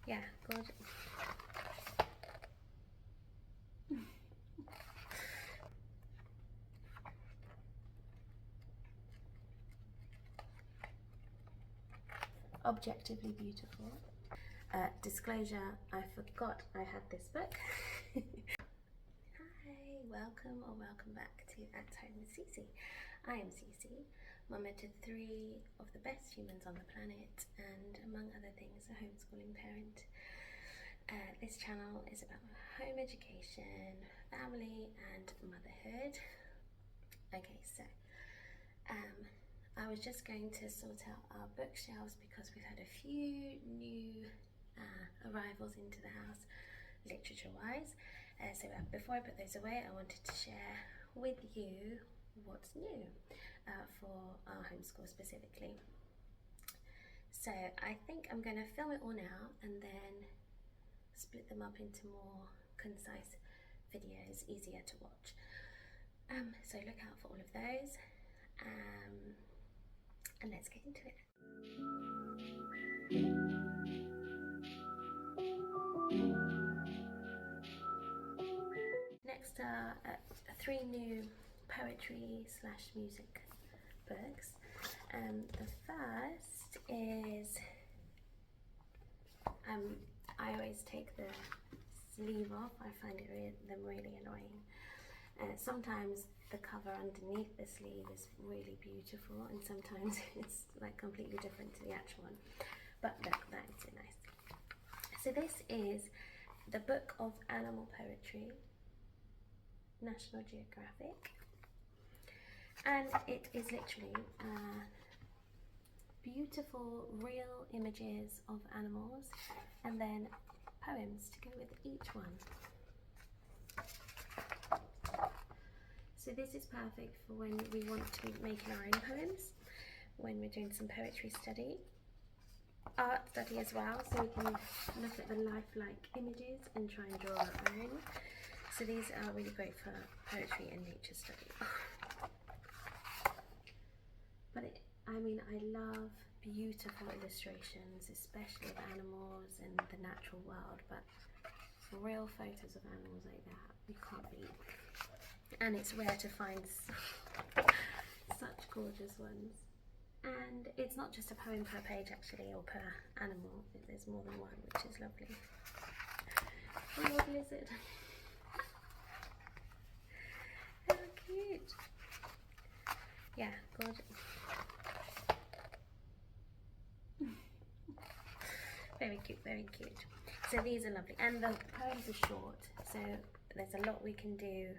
Yeah, gorgeous. Objectively beautiful. Disclosure, I forgot I had this book. Hi, welcome or welcome back to At Home with Cici. I am Cici, mama to 3 of the best humans on the planet, and among other things, a homeschooling parent. This channel is about home education, family, and motherhood. Okay, so I was just going to sort out our bookshelves because we've had a few new arrivals into the house, literature-wise. So before I put those away, I wanted to share with you what's new for our homeschool specifically. So I think I'm going to film it all now and then split them up into more concise videos, easier to watch. So look out for all of those. And let's get into it. Next are 3 new poetry/music books. The first is, I always take the sleeve off. I find them really annoying. Sometimes the cover underneath the sleeve is really beautiful, and sometimes it's like completely different to the actual one. But look, that's so nice. So this is the Book of Animal Poetry, National Geographic, and it is literally beautiful real images of animals and then poems to go with each one. So this is perfect for when we want to be making our own poems, when we're doing some poetry study, art study as well, so we can look at the lifelike images and try and draw our own. So these are really great for poetry and nature study. But I love beautiful illustrations, especially of animals and the natural world, but real photos of animals like that, you can't beat. And it's rare to find such gorgeous ones. And it's not just a poem per page actually, or per animal, there's more than one, which is lovely. Oh, what lizard. How cute. Yeah, gorgeous. Very cute, very cute. So these are lovely, and the poems are short, so there's a lot we can do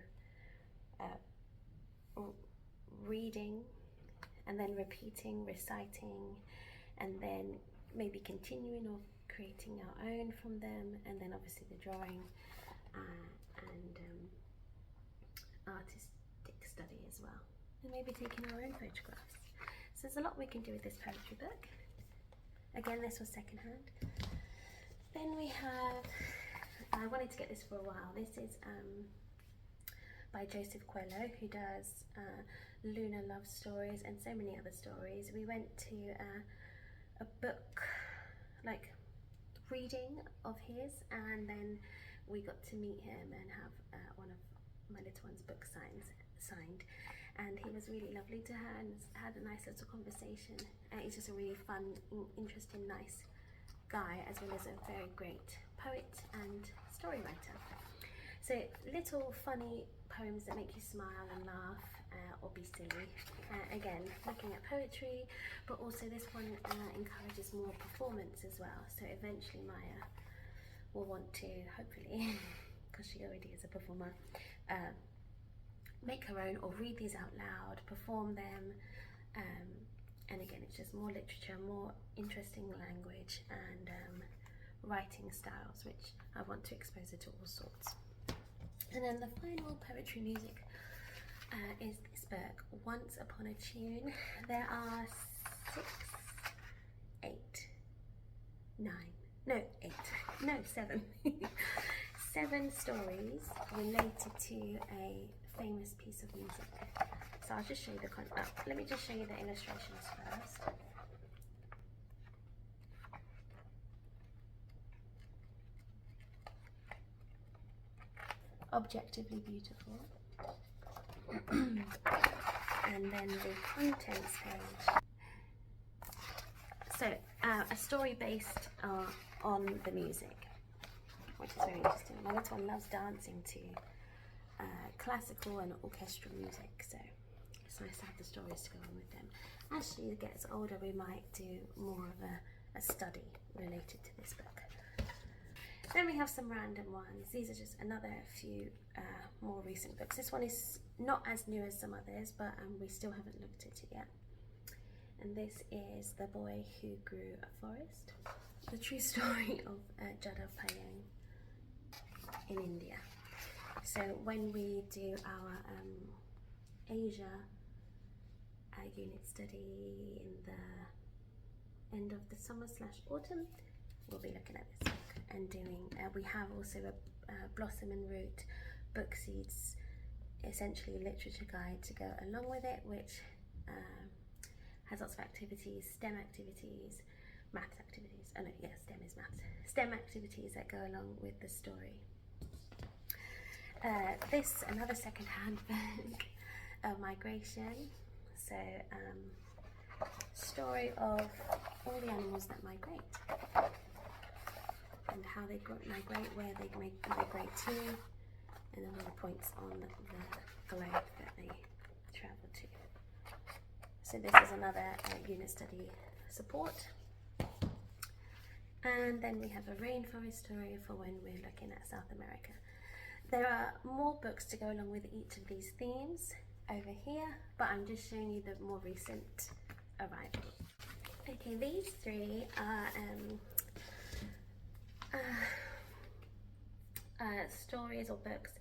reading and then repeating, reciting, and then maybe continuing or creating our own from them, and then obviously the drawing and artistic study as well, and maybe taking our own photographs. So there's a lot we can do with this poetry book. Again, this was secondhand. Then we have, I wanted to get this for a while, this is by Joseph Coelho, who does Lunar Love Stories and so many other stories. We went to a book, like, reading of his, and then we got to meet him and have one of my little one's books signed, and he was really lovely to her and had a nice little conversation. He's just a really fun, interesting, nice guy, as well as a very great poet and story writer. So little funny poems that make you smile and laugh or be silly. Again, looking at poetry, but also this one encourages more performance as well. So eventually Maya will want to, hopefully, because she already is a performer, make her own or read these out loud, perform them. And again, it's just more literature, more interesting language, and writing styles, which I want to expose her to all sorts. And then the final poetry music is this book, Once Upon a Tune. There are 7 stories related to a famous piece of music. So I'll just show you let me just show you the illustrations first. objectively beautiful. And then the contents page. So a story based on the music, which is very interesting. My little one loves dancing to classical and orchestral music, so it's nice to have the stories to go on with them. As she gets older, we might do more of a study related to this book. Then we have some random ones. These are just another few more recent books. This one is not as new as some others, but we still haven't looked at it yet. And this is The Boy Who Grew a Forest, the true story of Jada Payeng in India. So when we do our Asia unit study in the end of the summer/autumn, we'll be looking at this book and doing, we have also a Blossom and Root book seeds, essentially literature guide to go along with it, which has lots of activities, STEM activities, maths activities, oh no, yeah, STEM is maths, STEM activities that go along with the story. This, another second-hand book of migration, so story of all the animals that migrate and how they migrate, where they migrate to, and then all the points on the globe that they travel to. So this is another unit study support. And then we have a rainforest story for when we're looking at South America. There are more books to go along with each of these themes over here, but I'm just showing you the more recent arrivals. Okay, these three are stories or books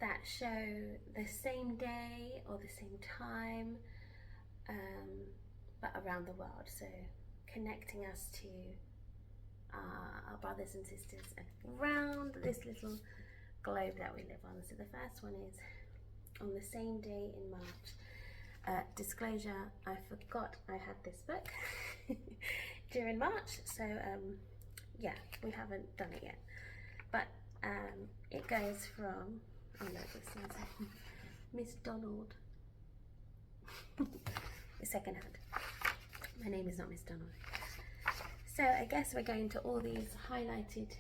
that show the same day or the same time, but around the world, so connecting us to our brothers and sisters around this little globe that we live on. So the first one is on the same day in March. Disclosure, I forgot I had this book during March, so yeah, we haven't done it yet, but it goes from, oh no, this says Miss Donald. The second hand. My name is not Miss Donald. So I guess we're going to all these highlighted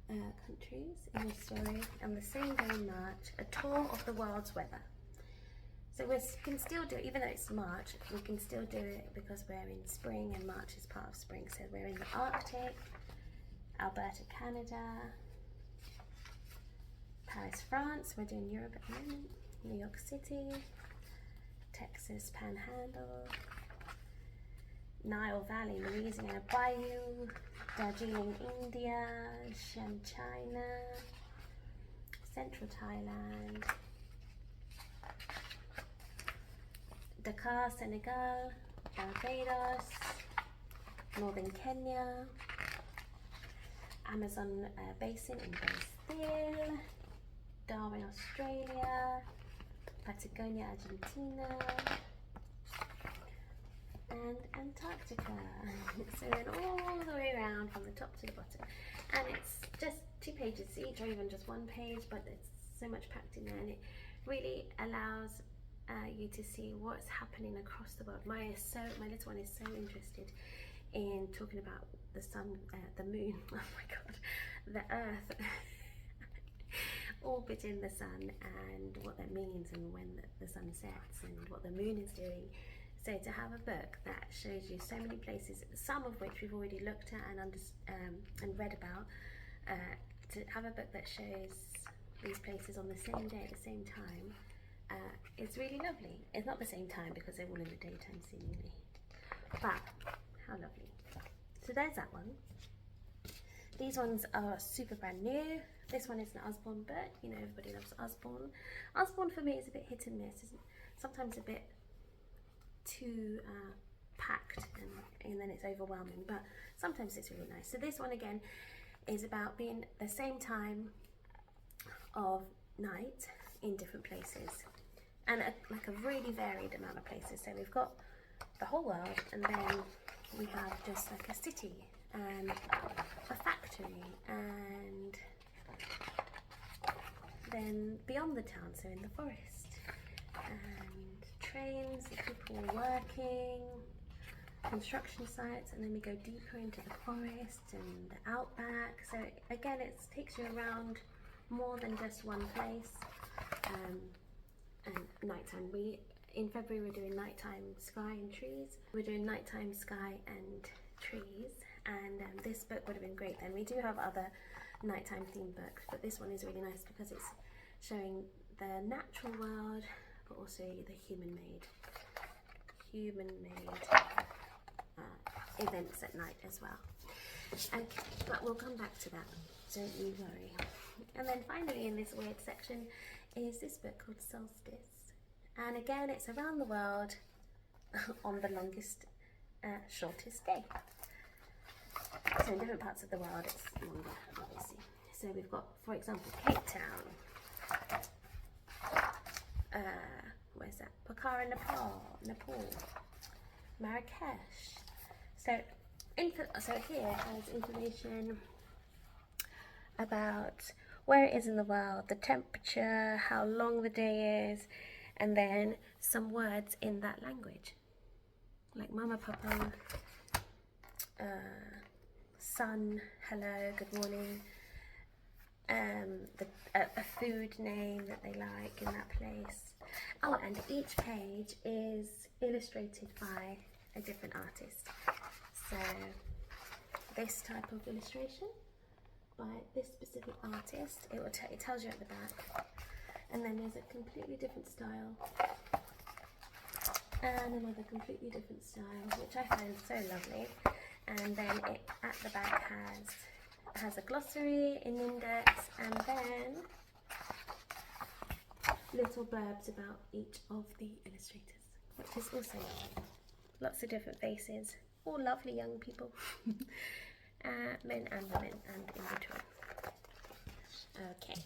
countries in this story on the same day in March, a tour of the world's weather. So we can still do it, even though it's March, we can still do it because we're in spring and March is part of spring. So we're in the Arctic, Alberta, Canada, Paris, France, we're doing Europe at the moment, New York City, Texas Panhandle, Nile Valley, Louisiana Bayou, Darjeeling, India, Shan, China, Central Thailand, Dakar, Senegal, Barbados, Northern Kenya, Amazon Basin in Brazil, Darwin, Australia, Patagonia, Argentina, and Antarctica. So then all the way around from the top to the bottom. And it's just 2 pages each, or even just 1 page, but it's so much packed in there, and it really allows you to see what's happening across the world. My little one is so interested in talking about the sun, the moon, oh my god, the earth orbiting the sun and what that means, and when the sun sets and what the moon is doing. So to have a book that shows you so many places, some of which we've already looked at and read about, to have a book that shows these places on the same day at the same time, it's really lovely. It's not the same time because they're all in the daytime seemingly, but how lovely. So there's that one. These ones are super brand new. This one is an Usborne book. You know, everybody loves Usborne. Usborne for me is a bit hit and miss. It's sometimes a bit too packed, and then it's overwhelming, but sometimes it's really nice. So this one again is about being the same time of night in different places, and like a really varied amount of places. So we've got the whole world, and then we have just like a city and a factory, and then beyond the town, so in the forest, and trains, the people working, construction sites, and then we go deeper into the forest and the outback. So again, it takes you around more than just one place. And nighttime. In February we're doing nighttime sky and trees. We're doing nighttime sky and trees, and this book would have been great then. We do have other nighttime themed books, but this one is really nice because it's showing the natural world, but also the human-made events at night as well. Okay, but we'll come back to that, don't you worry. And then finally in this weird section is this book called Solstice, and again it's around the world on the longest, shortest day. So in different parts of the world it's longer, obviously. So we've got, for example, Cape Town, where's that? Pokhara, Nepal, Marrakesh. So here it has information about where it is in the world, the temperature, how long the day is, and then some words in that language, like mama, papa, sun, hello, good morning, a food name that they like in that place. Oh, and each page is illustrated by a different artist. So this type of illustration by this specific artist, it tells you at the back, and then there's a completely different style and another completely different style, which I find so lovely. And then it at the back has a glossary, an index, and then little blurbs about each of the illustrators, which is also lovely. Lots of different faces, all lovely young people, men and women, and in between. Okay.